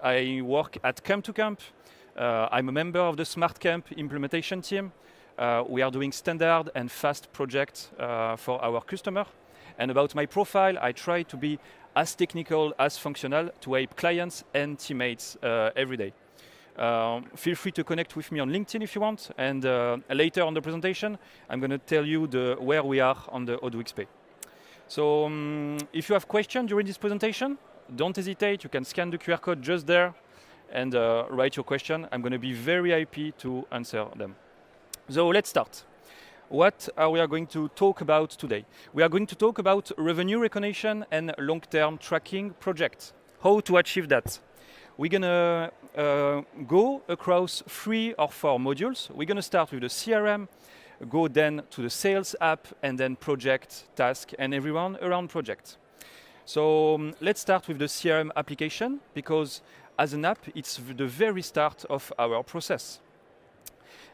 I work at Camp to Camp. I'm a member of the Smart Camp implementation team. We are doing standard and fast projects for our customer. And about my profile, I try to be as technical as functional to help clients and teammates every day. Feel free to connect with me on LinkedIn if you want. And later on the presentation, I'm going to tell you where we are on the Odoo XP. So if you have questions during this presentation, don't hesitate. You can scan the QR code just there and write your question. I'm going to be very happy to answer them. So let's start. What are we going to talk about today? We are going to talk about revenue recognition and long-term tracking projects. How to achieve that? We're going to go across 3 or 4 modules. We're going to start with the CRM, go then to the sales app, and then project, task, and everyone around project. So let's start with the CRM application, because as an app, it's the very start of our process.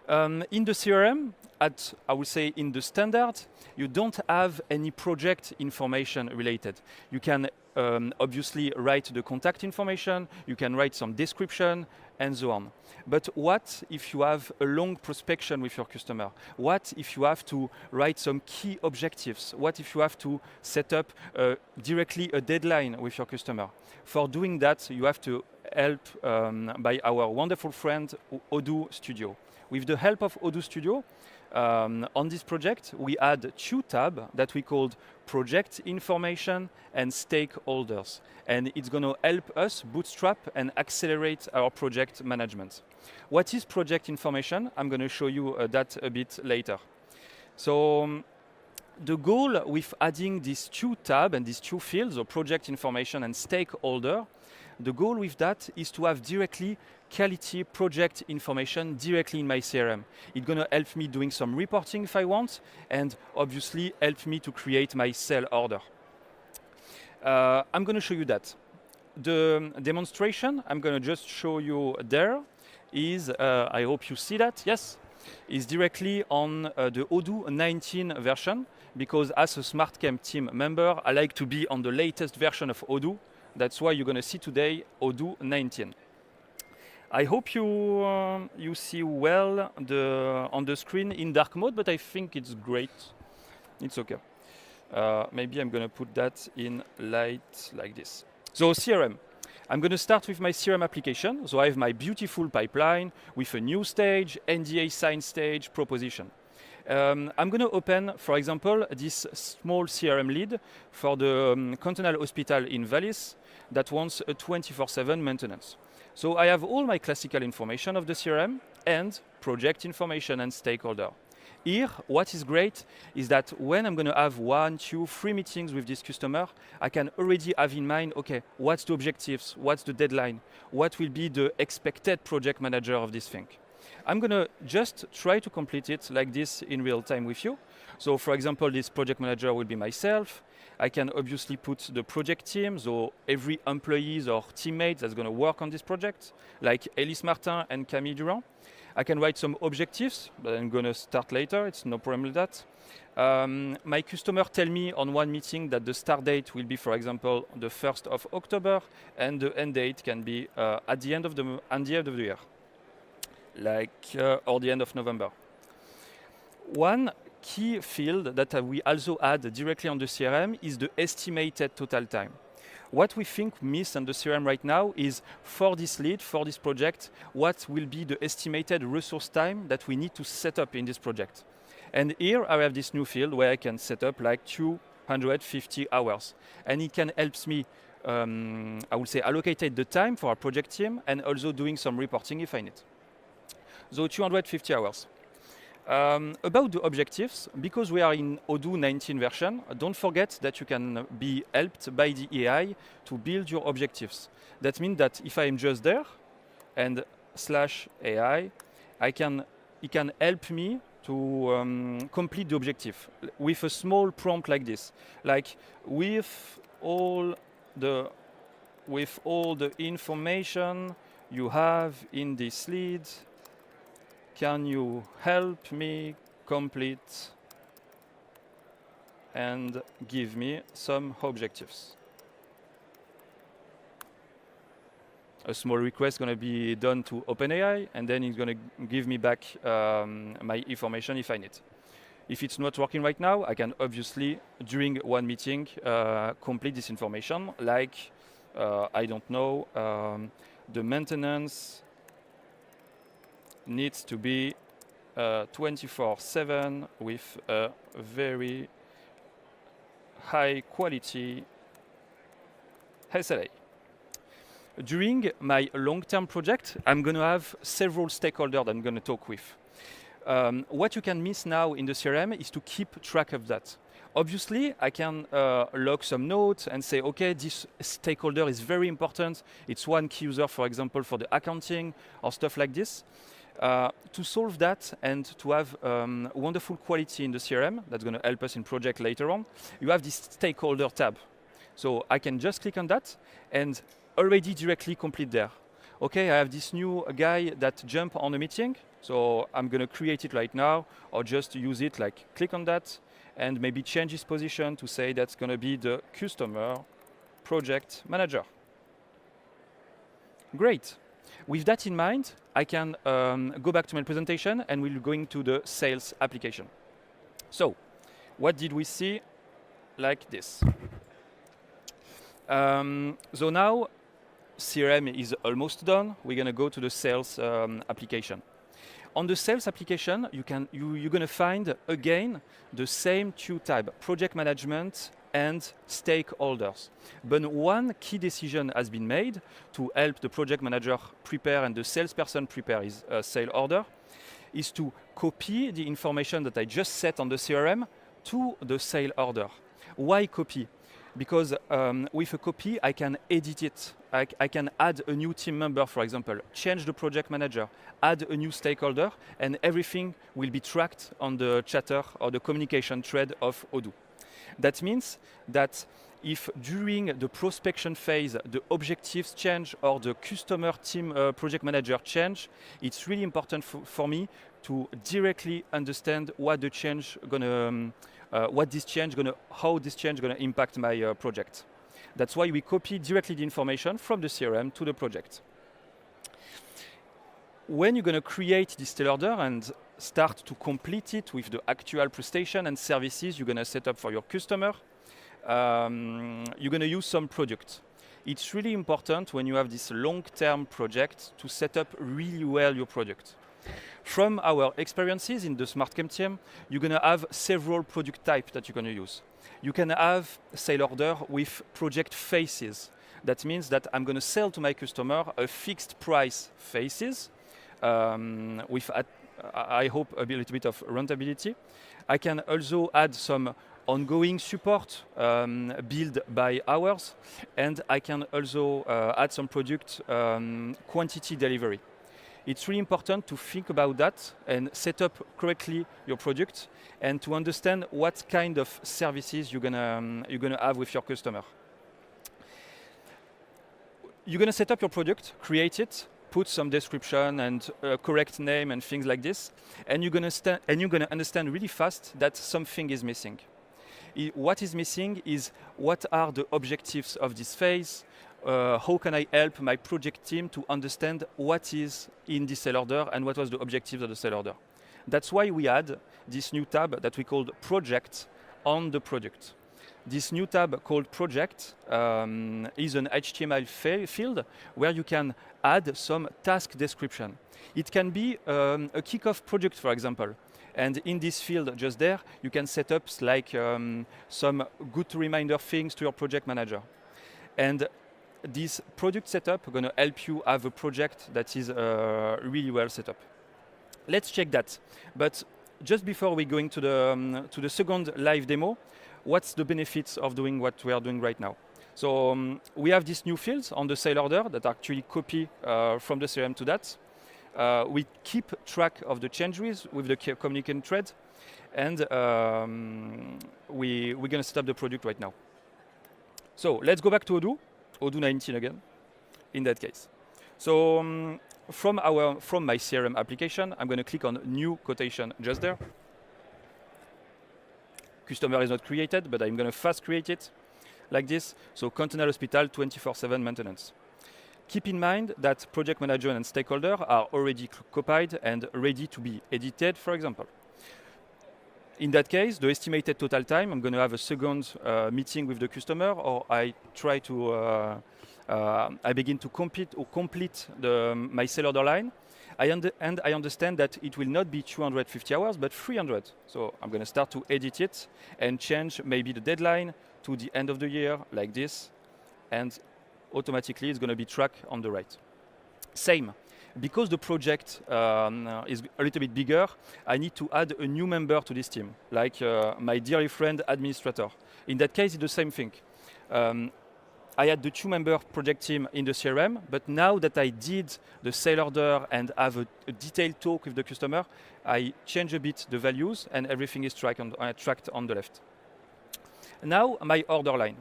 In the CRM, I would say in the standard, you don't have any project information related. You can obviously write the contact information, you can write some description, and so on. But what if you have a long prospection with your customer? What if you have to write some key objectives? What if you have to set up directly a deadline with your customer? For doing that, you have to help by our wonderful friend Odoo Studio. With the help of Odoo Studio, on this project, we add 2 tabs that we called project information and stakeholders. And it's going to help us bootstrap and accelerate our project management. What is project information? I'm going to show you that a bit later. So the goal with adding these 2 tabs and these 2 fields, so project information and stakeholder, the goal with that is to have directly quality project information directly in my CRM. It's going to help me doing some reporting if I want, and obviously help me to create my sell order. I'm going to show you that. The demonstration I'm going to just show you there is, I hope you see that, yes, is directly on the Odoo 19 version, because as a SmartCamp team member, I like to be on the latest version of Odoo. That's why you're going to see today Odoo 19. I hope you see well on the screen in dark mode, but I think it's great. It's okay. Maybe I'm going to put that in light like this. So CRM. I'm going to start with my CRM application. So I have my beautiful pipeline with a new stage, NDA sign stage, proposition. I'm going to open, for example, this small CRM lead for the Continental Hospital in Vallis that wants a 24/7 maintenance. So I have all my classical information of the CRM and project information and stakeholder. Here, what is great is that when I'm going to have 1, 2, 3 meetings with this customer, I can already have in mind, okay, what's the objectives, what's the deadline, what will be the expected project manager of this thing. I'm going to just try to complete it like this in real time with you. So for example, this project manager will be myself. I can obviously put the project team, so every employee or teammate that's going to work on this project, like Elise Martin and Camille Durand. I can write some objectives, but I'm going to start later. It's no problem with that. My customer tell me on one meeting that the start date will be, for example, the 1st of October, and the end date can be at the end of the year, like or the end of November. One key field that we also add directly on the CRM is the estimated total time. What we think miss on the CRM right now is, for this lead, for this project, what will be the estimated resource time that we need to set up in this project. And here I have this new field where I can set up like 250 hours. And it can help me, I would say, allocate the time for our project team and also doing some reporting if I need. So 250 hours. About the objectives, because we are in Odoo 19 version, don't forget that you can be helped by the AI to build your objectives. That means that if I am just there and /AI, it can help me to complete the objective with a small prompt like this, like with all the information you have in this lead, can you help me complete and give me some objectives? a small request going to be done to OpenAI, and then it's going to give me back my information if I need. If it's not working right now, I can obviously, during one meeting, complete this information, like, I don't know, the maintenance needs to be 24/7 with a very high quality SLA. During my long-term project, I'm going to have several stakeholders I'm going to talk with. What you can miss now in the CRM is to keep track of that. Obviously, I can log some notes and say, okay, this stakeholder is very important. It's one key user, for example, for the accounting or stuff like this. To solve that and to have wonderful quality in the CRM, that's going to help us in project later on, you have this stakeholder tab. So I can just click on that and already directly complete there. Okay, I have this new guy that jump on a meeting, so I'm going to create it right now, or just use it, like click on that, and maybe change his position to say that's going to be the customer project manager. Great. With that in mind, I can go back to my presentation and we'll go into the sales application. So, what did we see? Like this. So now, CRM is almost done. We're going to go to the sales application. On the sales application, you're going to find, again, the same two tabs, project management and stakeholders. But one key decision has been made to help the project manager prepare and the salesperson prepare his sale order, is to copy the information that I just set on the CRM to the sale order. Why copy? Because with a copy, I can edit it. I can add a new team member, for example, change the project manager, add a new stakeholder, and everything will be tracked on the chatter or the communication thread of Odoo. That means that if during the prospection phase the objectives change or the customer team project manager change, it's really important for me to directly understand what the change gonna, how this change gonna impact my project. That's why we copy directly the information from the CRM to the project. When you're gonna create this sale order and start to complete it with the actual prestation and services you're gonna set up for your customer, you're gonna use some product. It's really important when you have this long-term project to set up really well your product. From our experiences in the SmartCamp team, you're gonna have several product types that you're gonna use. You can have a sale order with project phases. That means that I'm gonna sell to my customer a fixed price phases with, I hope, a little bit of rentability. I can also add some ongoing support billed by hours, and I can also add some product quantity delivery. It's really important to think about that and set up correctly your product and to understand what kind of services you're gonna have with your customer. You're gonna set up your product, create it, put some description and correct name and things like this, and you're gonna understand really fast that something is missing. What is missing is what are the objectives of this phase. How can I help my project team to understand what is in the sale order and what was the objectives of the sale order. That's why we add this new tab that we called Project on the product. This new tab called Project is an HTML field where you can add some task description. It can be a kickoff project, for example. And in this field just there, you can set up like some good reminder things to your project manager. And this product setup is going to help you have a project that is really well set up. Let's check that. But just before we go into the second live demo, what's the benefits of doing what we are doing right now? So we have these new fields on the sale order that actually copy from the CRM to that. We keep track of the changes with the communication thread, and we're going to set up the product right now. So let's go back to Odoo 19 again, in that case. So from my CRM application, I'm going to click on New Quotation just there. Customer is not created, but I'm going to fast create it like this. So Continental Hospital 24/7 maintenance. Keep in mind that project manager and stakeholder are already copied and ready to be edited, for example. In that case, the estimated total time, I'm going to have a second meeting with the customer, or I try to, I begin to complete my sale order line. And I understand that it will not be 250 hours, but 300. So I'm going to start to edit it and change maybe the deadline to the end of the year, like this. And automatically it's going to be tracked on the right. Same. Because the project is a little bit bigger, I need to add a new member to this team, like my dear friend administrator. In that case, it's the same thing. I had the 2-member project team in the CRM, but now that I did the sale order and have a detailed talk with the customer, I change a bit the values and everything is tracked on the left. Now, my order line.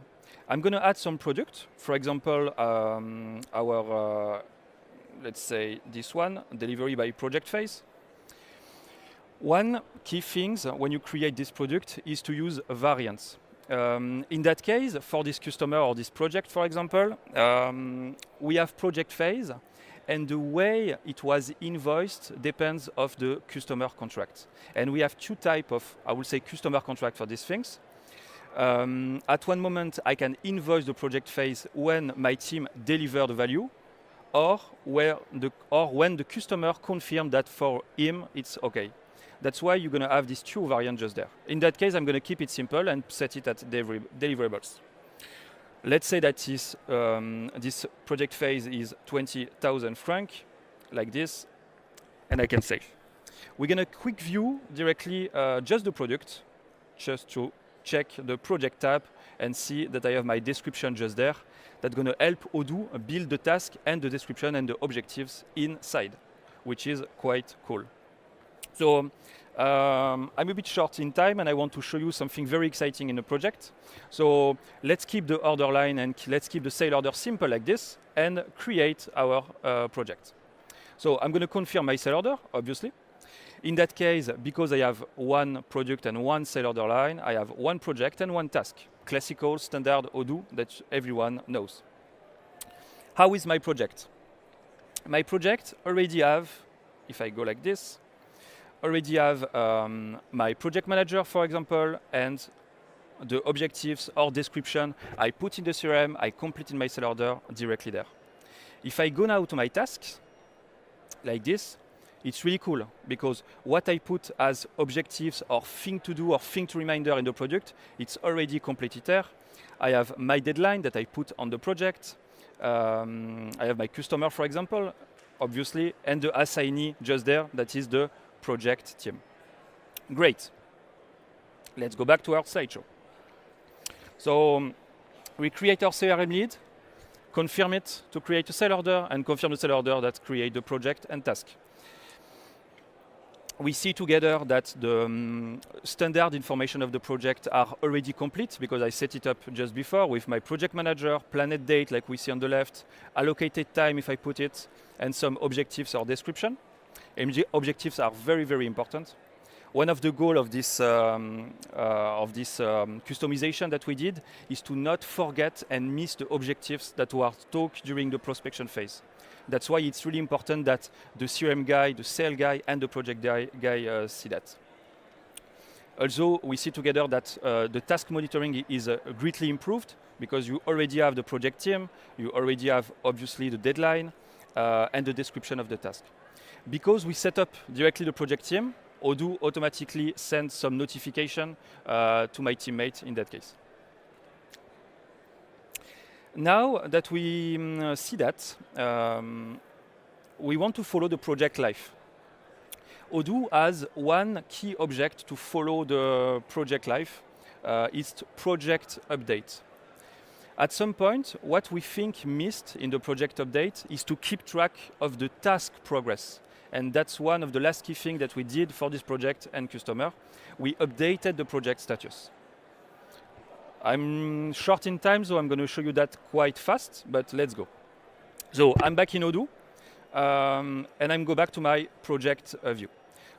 I'm going to add some product. For example, our let's say this one, delivery by project phase. One key thing when you create this product is to use variants. In that case, for this customer or this project, for example, we have project phase, and the way it was invoiced depends of the customer contract. And we have two types of, I would say, customer contract for these things. At one moment, I can invoice the project phase when my team deliver the value, or when the customer confirms that for him it's okay. That's why you're going to have these two variants just there. In that case, I'm going to keep it simple and set it at deliverables. Let's say that this project phase is 20,000 francs, like this, and I can save. We're going to quick view directly just the product, just to check the project tab and see that I have my description just there. That's going to help Odoo build the task and the description and the objectives inside, which is quite cool. So I'm a bit short in time and I want to show you something very exciting in the project. So let's keep the order line and let's keep the sale order simple like this and create our project. So I'm going to confirm my sale order, obviously. In that case, because I have one product and one sale order line, I have one project and one task. Classical, standard Odoo that everyone knows. How is my project? My project already have, if I go like this, already have my project manager, for example, and the objectives or description I put in the CRM, I complete in my sale order directly there. If I go now to my tasks, like this, it's really cool because what I put as objectives or thing to do or thing to reminder in the product, it's already completed there. I have my deadline that I put on the project. I have my customer, for example, obviously, and the assignee just there, that is the project team. Great. Let's go back to our slideshow. So we create our CRM lead, confirm it to create a sale order, and confirm the sale order that create the project and task. We see together that the standard information of the project are already complete because I set it up just before with my project manager, planned date like we see on the left, allocated time if I put it, and some objectives or description. Objectives are very, very important. One of the goals of this customization that we did is to not forget and miss the objectives that were talked during the prospection phase. That's why it's really important that the CRM guy, the sale guy, and the project guy see that. Also, we see together that the task monitoring is greatly improved because you already have the project team, you already have obviously the deadline and the description of the task. Because we set up directly the project team, Odoo automatically sends some notification to my teammate in that case. Now that we see that, we want to follow the project life. Odoo has one key object to follow the project life. It's project update. At some point, what we think missed in the project update is to keep track of the task progress. And that's one of the last key things that we did for this project and customer. We updated the project status. I'm short in time, so I'm going to show you that quite fast, but let's go. So I'm back in Odoo, and I'm go back to my project view.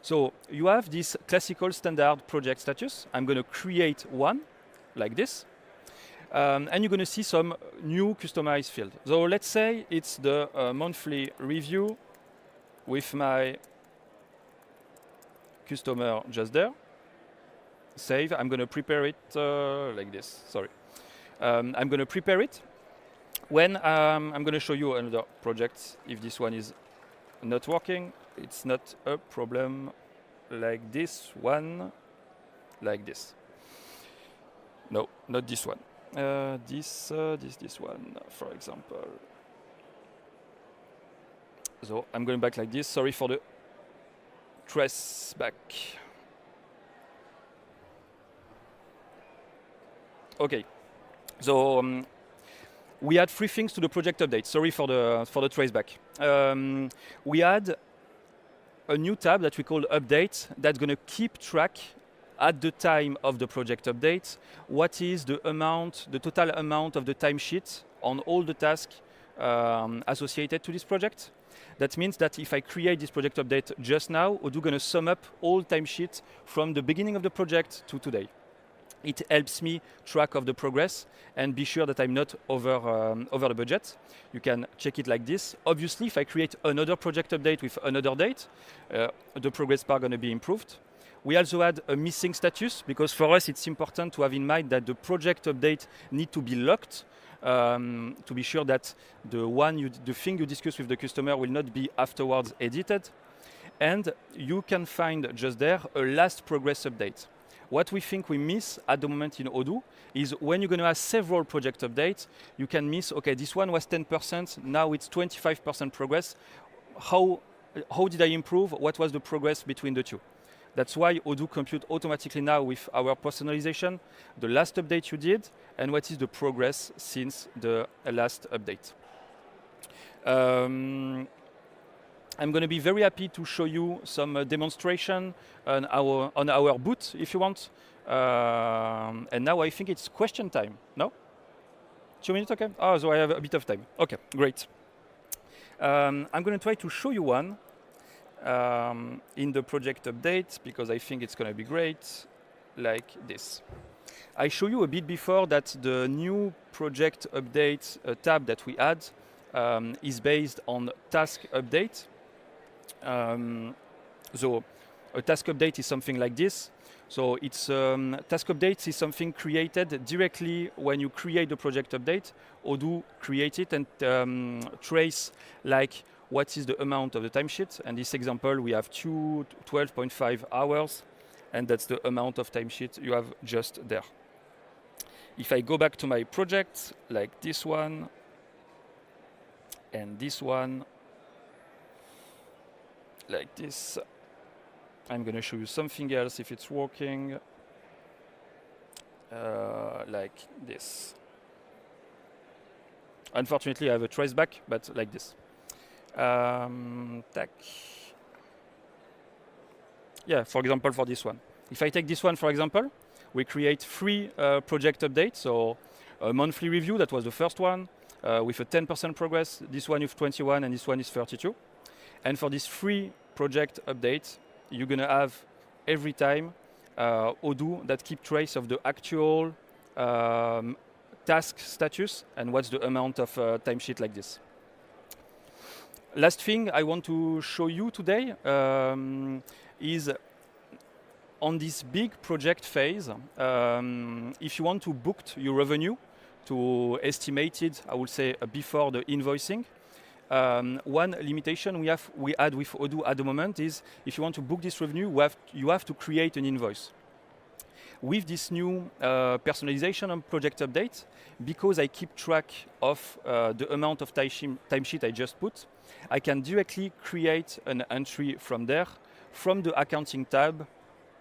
So you have this classical standard project status. I'm going to create one, like this. And you're going to see some new customized field. So let's say it's the monthly review with my customer just there. Save. I'm going to prepare it like this. Sorry. I'm going to prepare it. When I'm going to show you another project. If this one is not working, it's not a problem. Like this one, like this. No, not this one. This one, for example. So I'm going back like this. Sorry for the trace back. Okay, so we had 3 things to the project update. Sorry for the trace back. We had a new tab that we call update that's going to keep track at the time of the project update what is the total amount of the timesheet on all the tasks associated to this project. That means that if I create this project update just now, Odoo going to sum up all timesheets from the beginning of the project to today. It helps me track of the progress and be sure that I'm not over the budget. You can check it like this. Obviously, if I create another project update with another date, the progress bar going to be improved. We also had a missing status because for us it's important to have in mind that the project update need to be locked to be sure that the thing you discuss with the customer will not be afterwards edited. And you can find just there a last progress update. What we think we miss at the moment in Odoo is when you're going to have several project updates, you can miss, okay, this one was 10%, now it's 25% progress. How did I improve? What was the progress between the two? That's why Odoo compute automatically now with our personalization, the last update you did, and what is the progress since the last update. I'm going to be very happy to show you some demonstration on our booth, if you want. And now I think it's question time. No? 2 minutes, okay? Oh, so I have a bit of time. Okay, great. I'm going to try to show you one in the project update because I think it's going to be great, like this. I show you a bit before that the new project update tab that we add is based on task update. So a task update is something like this. So it's task updates is something created directly when you create the project update. Odoo create it and trace like what is the amount of the timesheet. And this example, we have 12.5 hours, and that's the amount of timesheet you have just there. If I go back to my project, like this one, and this one, like this. I'm going to show you something else if it's working. Like this. Unfortunately, I have a trace back, but like this. Tac. Yeah, for example, for this one. If I take this one, for example, we create 3 project updates. So a monthly review, that was the first one, with a 10% progress. This one is 21, and this one is 32. And for these 3 project updates, you're going to have every time Odoo that keep trace of the actual task status and what's the amount of timesheet like this. Last thing I want to show you today is on this big project phase, if you want to book your revenue to estimate it, I would say before the invoicing, one limitation we add with Odoo at the moment is if you want to book this revenue, you have to create an invoice. With this new personalization on project update, because I keep track of the amount of timesheet I just put, I can directly create an entry from there. From the accounting tab,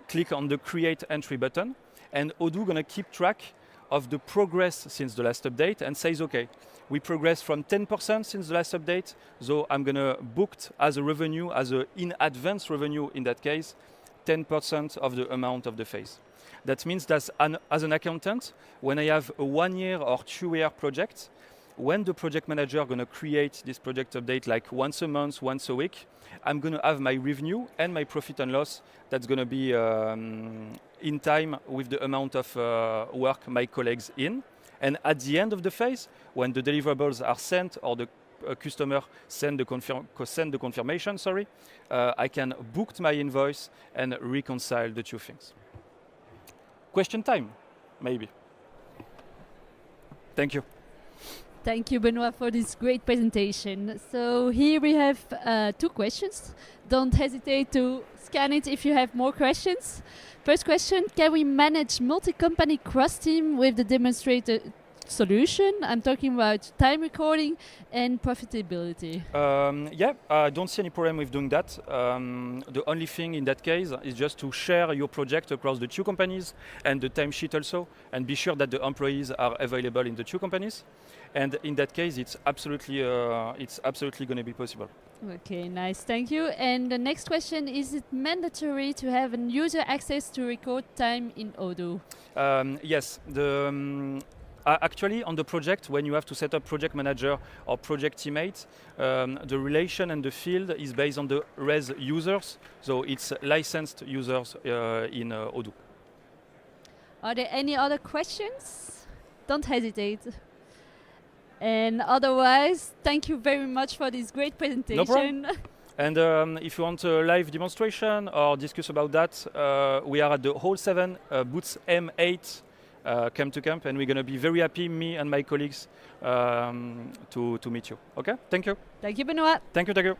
click on the create entry button, and Odoo gonna keep track of the progress since the last update and says, okay, we progressed from 10% since the last update, so I'm gonna book as a revenue, as a in advance revenue in that case, 10% of the amount of the phase. That means that as an accountant, when I have a 1 year or 2 year project, when the project manager gonna create this project update like once a month, once a week, I'm gonna have my revenue and my profit and loss that's gonna be in time with the amount of work my colleagues in. And at the end of the phase, when the deliverables are sent or the customer send the confirmation, I can book my invoice and reconcile the two things. Question time, maybe. Thank you. Thank you, Benoit, for this great presentation. So here we have 2 questions. Don't hesitate to scan it if you have more questions. First question, can we manage multi-company cross-team with the demonstrated solution? I'm talking about time recording and profitability. Yeah, I don't see any problem with doing that. The only thing in that case is just to share your project across the 2 companies and the timesheet also, and be sure that the employees are available in the 2 companies. And in that case, it's absolutely going to be possible. Okay, nice, thank you. And the next question, is it mandatory to have a user access to record time in Odoo? Yes, actually, on the project, when you have to set up project manager or project teammate, the relation and the field is based on the res users, so it's licensed users in Odoo. Are there any other questions? Don't hesitate. And otherwise, thank you very much for this great presentation. No problem. And if you want a live demonstration or discuss about that, we are at the Hall 7, booth M8, Camp to Camp, and we're going to be very happy, me and my colleagues, to meet you. Okay? Thank you. Thank you, Benoit. Thank you, thank you.